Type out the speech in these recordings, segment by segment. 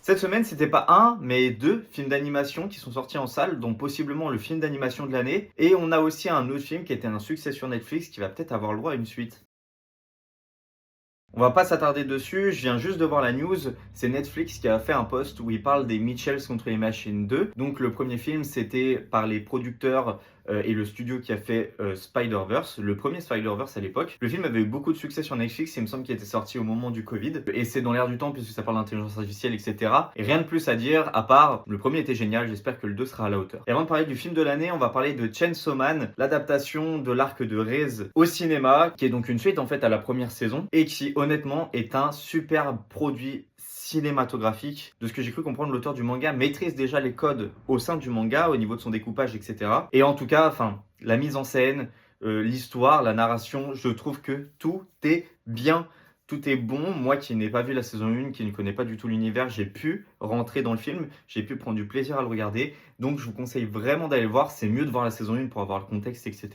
Cette semaine, c'était pas un, mais deux films d'animation qui sont sortis en salle, dont possiblement le film d'animation de l'année. Et on a aussi un autre film qui était un succès sur Netflix qui va peut-être avoir le droit à une suite. On va pas s'attarder dessus, je viens juste de voir la news, c'est Netflix qui a fait un post où il parle des Mitchells contre les Machines 2. Donc le premier film c'était par les producteurs et le studio qui a fait Spider-Verse, le premier Spider-Verse à l'époque. Le film avait eu beaucoup de succès sur Netflix, il me semble qu'il était sorti au moment du Covid. Et c'est dans l'air du temps puisque ça parle d'intelligence artificielle, etc. Et rien de plus à dire à part, le premier était génial, j'espère que le 2 sera à la hauteur. Et avant de parler du film de l'année, on va parler de Chainsaw Man, l'adaptation de l'arc de Rez au cinéma, qui est donc une suite en fait à la première saison, et qui honnêtement est un superbe produit cinématographique. De ce que j'ai cru comprendre, l'auteur du manga maîtrise déjà les codes au sein du manga, au niveau de son découpage, etc. Et en tout cas, la mise en scène, l'histoire, la narration, je trouve que tout est bien. Tout est bon. Moi qui n'ai pas vu la saison 1, qui ne connais pas du tout l'univers, j'ai pu rentrer dans le film, j'ai pu prendre du plaisir à le regarder. Donc je vous conseille vraiment d'aller le voir. C'est mieux de voir la saison 1 pour avoir le contexte, etc.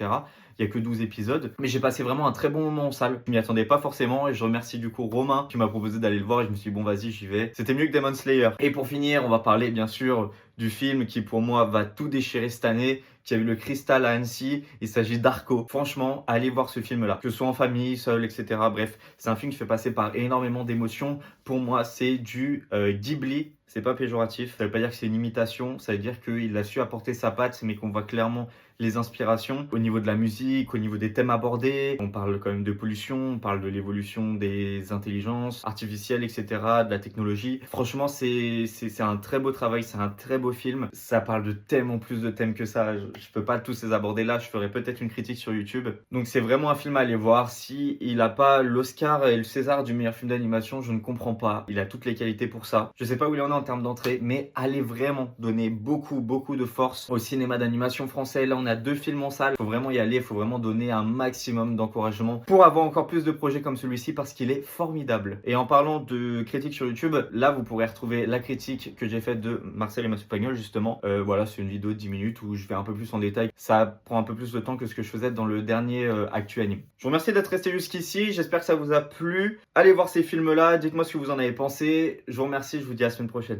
Il n'y a que 12 épisodes. Mais j'ai passé vraiment un très bon moment en salle. Je m'y attendais pas forcément et je remercie du coup Romain qui m'a proposé d'aller le voir et je me suis dit bon vas-y j'y vais. C'était mieux que Demon Slayer. Et pour finir, on va parler bien sûr du film qui pour moi va tout déchirer cette année, qui a eu le cristal à Annecy. Il s'agit d'Arco. Franchement, allez voir ce film-là. Que ce soit en famille, seul, etc. Bref, c'est un film qui fait passer par énormément d'émotions. Pour moi, c'est du Ghibli. C'est pas péjoratif. Ça veut pas dire que c'est une imitation. Ça veut dire qu'il a su apporter sa patte, mais qu'on voit clairement les inspirations au niveau de la musique, au niveau des thèmes abordés. On parle quand même de pollution, on parle de l'évolution des intelligences artificielles, etc., de la technologie. Franchement, c'est un très beau travail, c'est un très beau film. Ça parle de tellement plus de thèmes que ça. Je peux pas tous les aborder là, je ferai peut-être une critique sur YouTube. Donc c'est vraiment un film à aller voir. Si il a pas l'Oscar et le César du meilleur film d'animation, je ne comprends pas. Il a toutes les qualités pour ça. Je sais pas où il en est en termes d'entrée, mais allez vraiment donner beaucoup de force au cinéma d'animation français. Là, on a 2 films en salle. Faut vraiment y aller, faut vraiment donner un maximum d'encouragement pour avoir encore plus de projets comme celui-ci parce qu'il est formidable. Et en parlant de critiques sur YouTube, là, vous pourrez retrouver la critique que j'ai faite de Marcel et Mathieu Pagnol, justement. Voilà, c'est une vidéo de 10 minutes où je vais un peu plus en détail. Ça prend un peu plus de temps que ce que je faisais dans le dernier Actu Anime. Je vous remercie d'être resté jusqu'ici. J'espère que ça vous a plu. Allez voir ces films-là. Dites-moi ce que vous en avez pensé. Je vous remercie. Je vous dis à la semaine prochaine.